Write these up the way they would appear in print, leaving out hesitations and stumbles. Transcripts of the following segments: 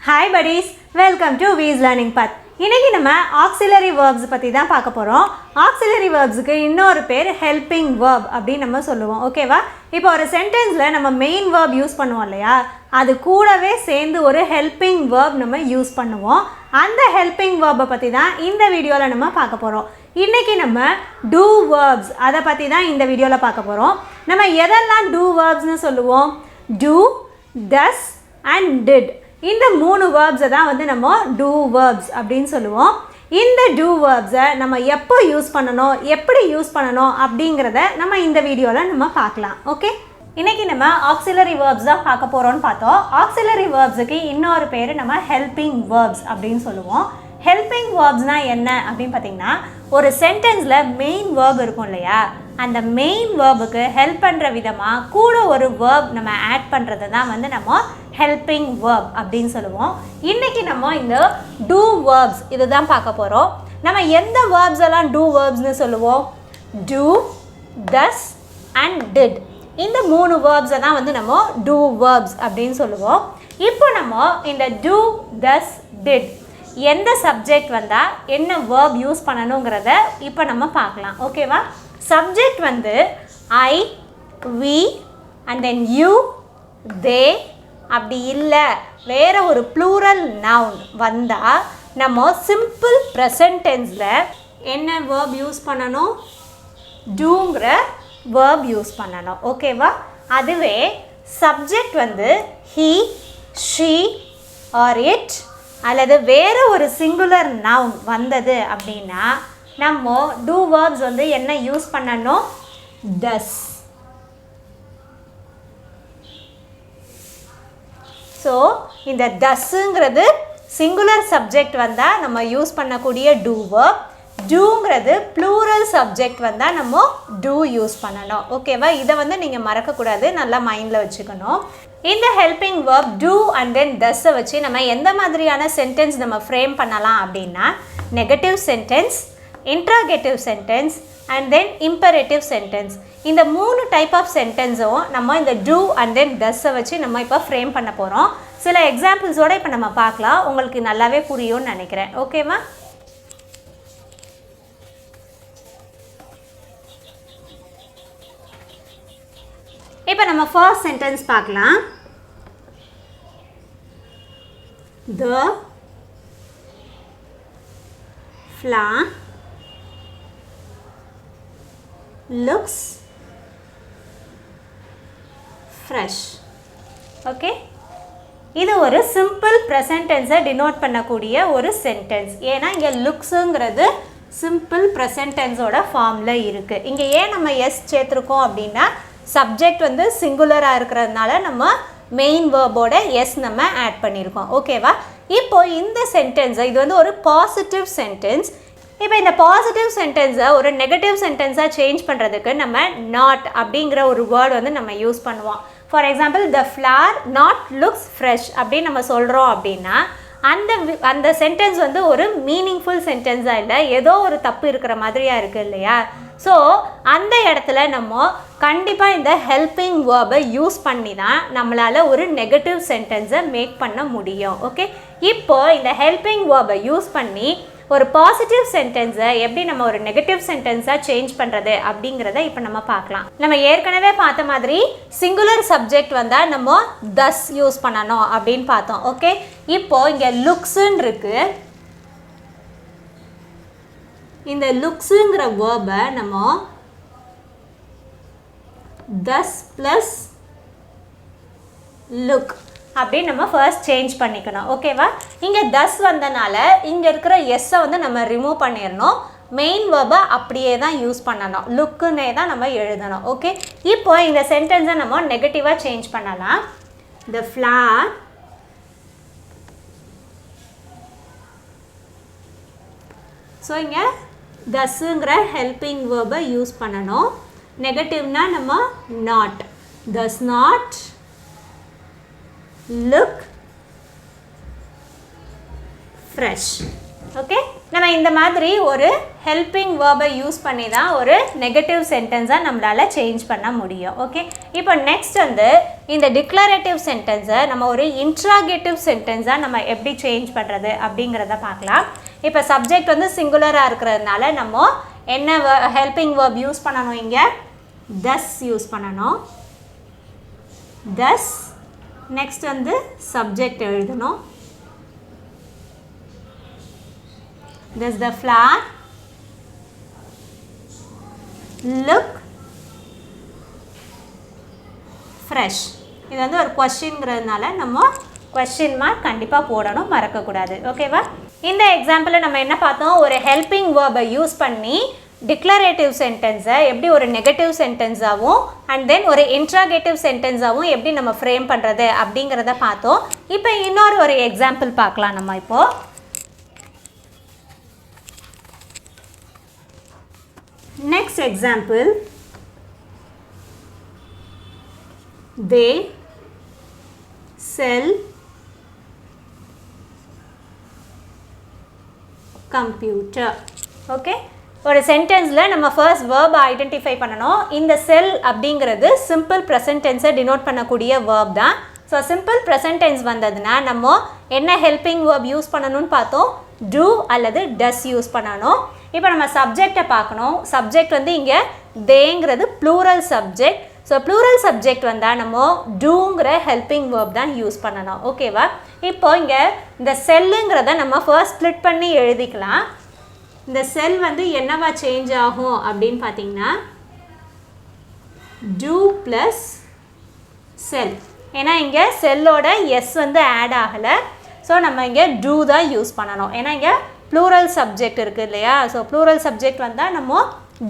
Hi buddies, welcome to V's Learning Path. இன்னைக்கு நம்ம auxiliary verbs பத்தி தான் பார்க்க போறோம். auxiliary verbsக்கு இன்னொரு பேர் helping verb அப்படி நம்ம சொல்லுவோம். ஓகேவா? இப்போ ஒரு சென்டென்ஸ்ல நம்ம main verb யூஸ் பண்ணுவோம் இல்லையா? அது கூடவே சேர்ந்து ஒரு helping verb நம்ம யூஸ் பண்ணுவோம். அந்த helping verb பத்தி தான் இந்த வீடியோல நம்ம பார்க்க போறோம். இன்னைக்கு நம்ம do verbs அத பத்தி தான் இந்த வீடியோல பார்க்க போறோம். நம்ம எதெல்லாம் do verbs னு சொல்லுவோம்? Do, does and did. இந்த மூணு verbs தான் வந்து நம்ம do verbs அப்படினு சொல்லுவோம். இந்த do verbs நம்ம எப்போ யூஸ் பண்ணனும், எப்படி யூஸ் பண்ணனும் அப்படிங்கறத நம்ம இந்த வீடியோல நம்ம பார்க்கலாம். ஓகே? இன்னைக்கு நம்ம auxiliary verbs தான் பார்க்க போறோம்னு பார்த்தோம். auxiliary verbsக்கு இன்னொரு பேர் நம்ம helping verbs அப்படினு சொல்லுவோம். helping verbsனா என்ன அப்படினு பாத்தீங்கன்னா ஒரு சென்டென்ஸ்ல மெயின் verb இருக்கும் இல்லையா, அந்த மெயின் verbுக்கு ஹெல்ப் பண்ற விதமா கூட ஒரு verb நம்ம ஆட் பண்றது தான் வந்து நம்ம helping verb அப்படினு சொல்லுவோம். இன்னைக்கு நம்ம இந்த do verbs இதுதான் பார்க்க போறோம். நம்ம எந்த verbs எல்லாம் do verbs னு சொல்லுவோம்? do, does and did. இந்த மூணு verbs தான் வந்து நம்ம do verbs அப்படினு சொல்லுவோம். இப்போ நம்ம இந்த do, does, did எந்த சப்ஜெக்ட் வந்தா என்ன verb யூஸ் பண்ணனும்ங்கறத இப்போ நம்ம பார்க்கலாம். ஓகேவா? சப்ஜெக்ட் வந்து I, we and then you, they அப்படி இல்ல வேற ஒரு plural noun வந்தா நம்ம simple present tenseல என்ன verb யூஸ் பண்ணனும்? doங்கற verb யூஸ் பண்ணனும். ஓகேவா? அதுவே சப்ஜெக்ட் வந்து he, she or it அல்லது வேற ஒரு singular noun வந்தது அப்படினா நம்ம do verbs வந்து என்ன யூஸ் பண்ணனும்? does. So இந்த doesங்கிறது singular subject வந்தா நம்ம யூஸ் பண்ணக்கூடிய do verb, doங்கிறது plural subject வந்தா நம்ம do யூஸ் பண்ணனும். ஓகேவா? இத வந்து நீங்க மறக்க கூடாது, நல்லா மைண்ட்ல வச்சுக்கணும். இந்த helping verb do and then does வச்சு நம்ம எந்த மாதிரியான சென்டென்ஸ் நம்ம ஃப்ரேம் பண்ணலாம் அப்படினா negative sentence, interrogative sentence and then imperative sentence. இந்த மூணு டைப் ஆஃப் சென்டென்ஸும் நம்ம இந்த do and then does வச்சு நம்ம இப்போ ஃப்ரேம் பண்ண போறோம். சில எக்ஸாம்பிள்ஸோட இப்போ நம்ம பார்க்கலாம், உங்களுக்கு நல்லாவே புரியும்னு நினைக்கிறேன். ஓகேவா? இப்போ நம்ம ஃபர்ஸ்ட் சென்டென்ஸ் பார்க்கலாம். The flower looks fresh. Okay, இது ஒரு சிம்பிள் present tense denote பண்ணக்கூடிய ஒரு சென்டென்ஸ். ஏன்னா இங்க லுக்ஸ்ங்கிறது சிம்பிள் present tense ஓட ஃபார்ம்ல இருக்கு. இங்க ஏன் நம்ம s சேர்த்திருக்கோம் அப்படினா சப்ஜெக்ட் வந்து சிங்குலரா இருக்குறதுனால நம்ம மெயின் வெர்போட s நம்ம ஆட் பண்ணிருக்கோம். ஓகேவா? இப்போ இந்த சென்டென்ஸ் இது வந்து ஒரு பாசிட்டிவ் சென்டென்ஸ். இப்போ இந்த பாசிட்டிவ் சென்டென்ஸை ஒரு நெகட்டிவ் சென்டென்ஸாக சேஞ்ச் பண்ணுறதுக்கு நம்ம நாட் அப்படிங்கிற ஒரு வேர்டு வந்து நம்ம யூஸ் பண்ணுவோம். For example the flower not looks fresh அப்படின்னு நம்ம சொல்கிறோம் அப்படின்னா அந்த சென்டென்ஸ் வந்து ஒரு மீனிங்ஃபுல் சென்டென்ஸாக இல்லை, ஏதோ ஒரு தப்பு இருக்கிற மாதிரியாக இருக்குது இல்லையா? ஸோ அந்த இடத்துல நம்ம கண்டிப்பாக இந்த ஹெல்பிங் வேர்பை யூஸ் பண்ணி தான் நம்மளால் ஒரு நெகட்டிவ் சென்டென்ஸை மேக் பண்ண முடியும். ஓகே, இப்போ இந்த ஹெல்பிங் வேர்பை யூஸ் பண்ணி ஒரு பாசிட்டிவ் சென்டென்ஸை எப்படி நம்ம ஒரு நெகட்டிவ் சென்டென்ஸாக சேஞ்ச் பண்ணுறது அப்படிங்கிறத இப்போ நம்ம பார்க்கலாம். நம்ம ஏற்கனவே பார்த்த மாதிரி சிங்குலர் சப்ஜெக்ட் வந்தால் நம்ம தஸ் யூஸ் பண்ணணும் அப்படின்னு பார்த்தோம். ஓகே, இப்போ இங்கே லுக்ஸுன்னு இருக்கு. இந்த லுக்ஸுங்கிற வேர்பை நம்ம தஸ் ப்ளஸ் லுக் அப்படின்னு நம்ம ஃபர்ஸ்ட் சேஞ்ச் பண்ணிக்கணும். ஓகேவா? இங்கே தஸ் வந்தனால இங்கே இருக்கிற எஸ்ஸை வந்து நம்ம ரிமூவ் பண்ணிடணும். மெயின் வேர்பை அப்படியே தான் யூஸ் பண்ணணும், லுக்குன்னே தான் நம்ம எழுதணும். ஓகே, இப்போ இந்த சென்டென்ஸை நம்ம நெகட்டிவாக சேஞ்ச் பண்ணலாம். த ஃப்ளவர் ஸோ இங்கே தஸ்ஸுங்கிற ஹெல்பிங் வேர்பை யூஸ் பண்ணணும். நெகட்டிவ்னா நம்ம not, does not look fresh. Okay, நம்ம இந்த மாதிரி ஒரு ஹெல்பிங் வேர்பை யூஸ் பண்ணி தான் ஒரு நெகட்டிவ் சென்டென்ஸாக நம்மளால் சேஞ்ச் பண்ண முடியும். ஓகே, இப்போ நெக்ஸ்ட் வந்து இந்த டிக்ளரேட்டிவ் சென்டென்ஸை நம்ம ஒரு இன்ட்ராகேட்டிவ் சென்டென்ஸாக நம்ம எப்படி சேஞ்ச் பண்ணுறது அப்படிங்கிறத பார்க்கலாம். இப்போ சப்ஜெக்ட் வந்து சிங்குலராக இருக்கிறதுனால நம்ம என்ன ஹெல்பிங் வேர்ப் யூஸ் பண்ணணும், இங்கே thus யூஸ் பண்ணணும். thus நெக்ஸ்ட் வந்து சப்ஜெக்ட் எழுதணும். Does the flower look fresh? இது வந்து ஒரு கொஸ்டின்ங்கிறதுனால நம்ம கொஸ்டின் மார்க் கண்டிப்பாக போடணும், மறக்கக்கூடாது. ஓகேவா? இந்த எக்ஸாம்பிளில் நம்ம என்ன பார்த்தோம், ஒரு ஹெல்பிங் வேர்பை யூஸ் பண்ணி டிக்ளரேட்டிவ் சென்டென்ஸை எப்படி ஒரு நெகட்டிவ் சென்டென்ஸாகவும் அண்ட் தென் ஒரு இன்ட்ராகேட்டிவ் சென்டென்ஸாகவும் எப்படி நம்ம ஃப்ரேம் பண்ணுறது அப்படிங்கிறத பார்த்தோம். இப்போ இன்னொரு ஒரு எக்ஸாம்பிள் பார்க்கலாம் நம்ம இப்போது. Next example, they sell computer. Okay, ஒரு சென்டென்ஸில் நம்ம ஃபர்ஸ்ட் வேர்பை ஐடென்டிஃபை பண்ணணும். இந்த செல் அப்படிங்கிறது சிம்பிள் ப்ரெசன்ட் டென்ஸை டினோட் பண்ணக்கூடிய வேர்ப் தான். ஸோ சிம்பிள் ப்ரெசன்ட் டென்ஸ் வந்ததுன்னா நம்ம என்ன ஹெல்பிங் வேர்ப் யூஸ் பண்ணணும்னு பார்த்தோம், டூ அல்லது டஸ் யூஸ் பண்ணணும். இப்போ நம்ம சப்ஜெக்டை பார்க்கணும். சப்ஜெக்ட் வந்து இங்கே தேங்கிறது plural subject. So plural subject வந்தால் நம்ம டூங்கிற ஹெல்பிங் வேர்ப் தான் யூஸ் பண்ணணும். ஓகேவா? இப்போ இங்கே இந்த செல்லுங்கிறத நம்ம ஃபர்ஸ்ட் ஸ்ப்ளிட் பண்ணி எழுதிக்கலாம். இந்த செல் வந்து என்னவா சேஞ்ச் ஆகும் அப்படின்னு பார்த்தீங்கன்னா டூ ப்ளஸ் செல். ஏன்னா இங்கே செல்லோட எஸ் வந்து ஆட் ஆகலை. ஸோ நம்ம இங்கே டூ தான் யூஸ் பண்ணணும். ஏன்னா இங்கே ப்ளூரல் சப்ஜெக்ட் இருக்குது இல்லையா? ஸோ ப்ளூரல் சப்ஜெக்ட் வந்தால் நம்ம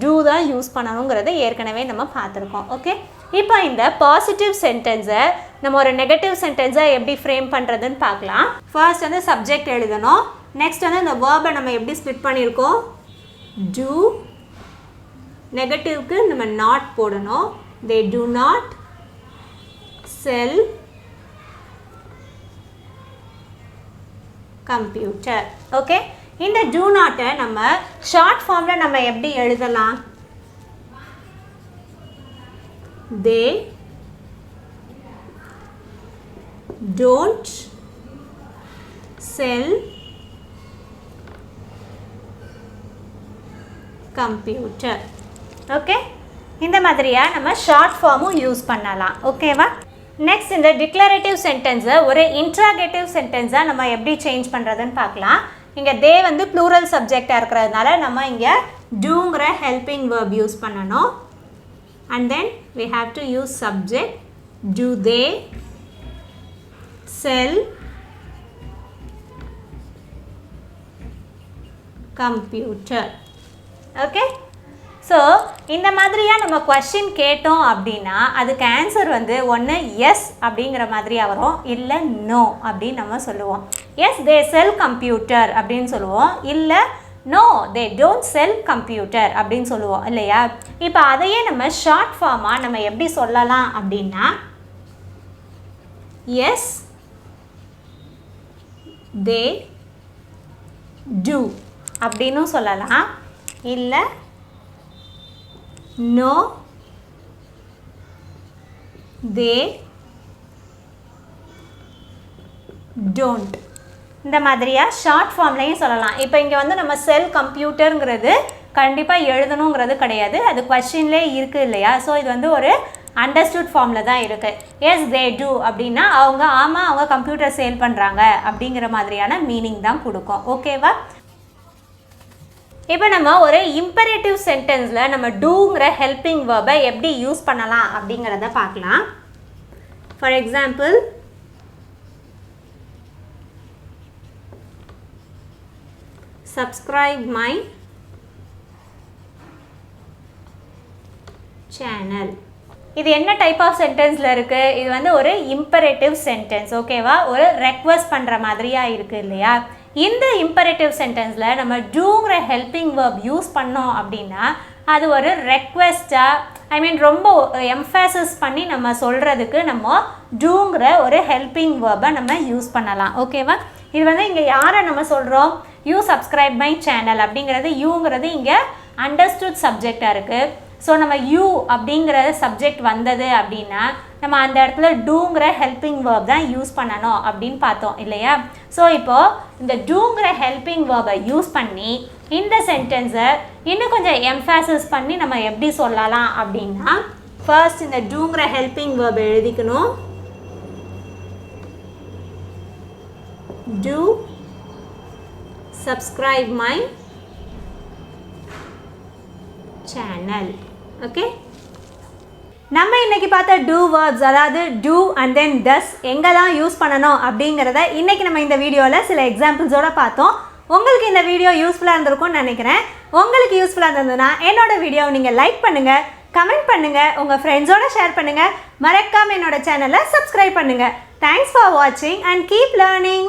டூ தான் யூஸ் பண்ணணுங்கிறத ஏற்கனவே நம்ம பார்த்துருக்கோம். ஓகே, இப்போ இந்த பாசிட்டிவ் சென்டென்ஸை நம்ம ஒரு நெகட்டிவ் சென்டென்ஸை எப்படி ஃப்ரேம் பண்ணுறதுன்னு பார்க்கலாம். ஃபர்ஸ்ட் வந்து சப்ஜெக்ட் எழுதணும். நெக்ஸ்ட் வந்து இந்த வேர்பை நம்ம எப்படி ஸ்ப்ளிட் பண்ணியிருக்கோம், டூ. நெகட்டிவ்க்கு நம்ம நாட் போடணும். They do not sell computer. Okay, இந்த டூ நாட்டை நம்ம ஷார்ட் ஃபார்மில் நம்ம எப்படி எழுதலாம், தே டோன்ட் செல் கம்ப்யூட்டர். ஓகே, இந்த மாதிரியாக நம்ம ஷார்ட் ஃபார்மும் யூஸ் பண்ணலாம். ஓகேவா? நெக்ஸ்ட் இந்த டிக்ளரேட்டிவ் சென்டென்ஸை ஒரு இன்ட்ராகேட்டிவ் சென்டென்ஸாக நம்ம எப்படி சேஞ்ச் பண்ணுறதுன்னு பார்க்கலாம். இங்கே தே வந்து ப்ளூரல் சப்ஜெக்டாக இருக்கிறதுனால நம்ம இங்கே டூங்கிற ஹெல்பிங் வேர்ப் யூஸ் பண்ணணும். And then we have to use subject. Do they sell computer? Okay, so இந்த மாதிரியாக நம்ம கொஸ்டின் கேட்டோம் அப்படின்னா அதுக்கு ஆன்சர் வந்து ஒன்று எஸ் அப்படிங்கிற மாதிரியாக வரும், இல்லை நோ அப்படின்னு நம்ம சொல்லுவோம். எஸ் தே செல் கம்ப்யூட்டர் அப்படின்னு சொல்லுவோம், இல்லை no they don't sell computer அப்படின்னு சொல்லுவோம் இல்லையா? இப்போ அதையே நம்ம ஷார்ட் ஃபார்மாக நம்ம எப்படி சொல்லலாம் அப்படின்னா எஸ் தே டூ அப்படின்னு சொல்லலாம், இல்லை no they don't. இந்த மாதிரியா ஷார்ட் ஃபார்ம்லையும் சொல்லலாம். இப்போ இங்கே வந்து நம்ம செல் கம்ப்யூட்டருங்கிறது கண்டிப்பாக எழுதணுங்கிறது கிடையாது, அது கொஸ்டின்லேயே இருக்குது இல்லையா? ஸோ இது வந்து ஒரு அண்டர்ஸ்டுட் ஃபார்மில் தான் இருக்குது. எஸ் தே டூ அப்படின்னா அவங்க ஆமாம் அவங்க கம்ப்யூட்டர் சேல் பண்ணுறாங்க அப்படிங்கிற மாதிரியான மீனிங் தான் கொடுக்கும். ஓகேவா? இப்போ நம்ம ஒரு இம்பரேட்டிவ் சென்டென்ஸில் நம்ம டூங்கிற ஹெல்பிங் வேர்பை எப்படி யூஸ் பண்ணலாம் அப்படிங்கிறத பார்க்கலாம். For example, subscribe my channel. இது என்ன டைப் ஆஃப் சென்டென்ஸில் இருக்குது? இது வந்து ஒரு இம்பரேட்டிவ் சென்டென்ஸ். ஓகேவா? ஒரு ரெக்வெஸ்ட் பண்ணுற மாதிரியாக இருக்குது இல்லையா? இந்த இம்பரேட்டிவ் சென்டென்ஸில் நம்ம டூங்கிற ஹெல்பிங் வேர்ப் யூஸ் பண்ணோம் அப்படின்னா அது ஒரு ரெக்வெஸ்ட்டாக ரொம்ப எம்ஃபாசிஸ் பண்ணி நம்ம சொல்கிறதுக்கு நம்ம டூங்கிற ஒரு ஹெல்பிங் வேர்பை நம்ம யூஸ் பண்ணலாம். ஓகேவா? இது வந்து இங்கே யாரை நம்ம சொல்கிறோம், யூ சப்ஸ்கிரைப் மை சேனல் அப்படிங்கிறது யூங்கிறது இங்கே அண்டர்ஸ்டுட் சப்ஜெக்டாக இருக்குது. ஸோ நம்ம யூ அப்படிங்கிற சப்ஜெக்ட் வந்தது அப்படின்னா நம்ம அந்த இடத்துல டூங்கிற ஹெல்பிங் வேர்ப் தான் யூஸ் பண்ணணும் அப்படின்னு பார்த்தோம் இல்லையா. ஸோ இப்போது இந்த டூங்கிற ஹெல்பிங் வேர்பை யூஸ் பண்ணி இந்த சென்டென்ஸை இன்னும் கொஞ்சம் எம்ஃபாசிஸ் பண்ணி நம்ம எப்படி சொல்லலாம் அப்படின்னா ஃபர்ஸ்ட் இந்த டூங்கிற ஹெல்பிங் வேர்ப் எழுதிக்கணும். Do subscribe my channel. Okay, நம்ம இன்னைக்கு பார்த்த do verbs அதாவது do and then does எங்கெல்லாம் யூஸ் பண்ணணும் அப்படிங்கிறத இன்னைக்கு நம்ம இந்த வீடியோவில் சில எக்ஸாம்பிள்ஸோட பார்த்தோம். உங்களுக்கு இந்த வீடியோ யூஸ்ஃபுல்லாக இருந்திருக்கும்னு நினைக்கிறேன். உங்களுக்கு யூஸ்ஃபுல்லாக இருந்ததுன்னா என்னோட வீடியோவை நீங்கள் லைக் பண்ணுங்கள், கமெண்ட் பண்ணுங்கள், உங்கள் ஃப்ரெண்ட்ஸோட ஷேர் பண்ணுங்கள், மறக்காமல் என்னோட சேனலை சப்ஸ்கிரைப் பண்ணுங்கள். தேங்க்ஸ் ஃபார் வாட்சிங் அண்ட் கீப் லேர்னிங்.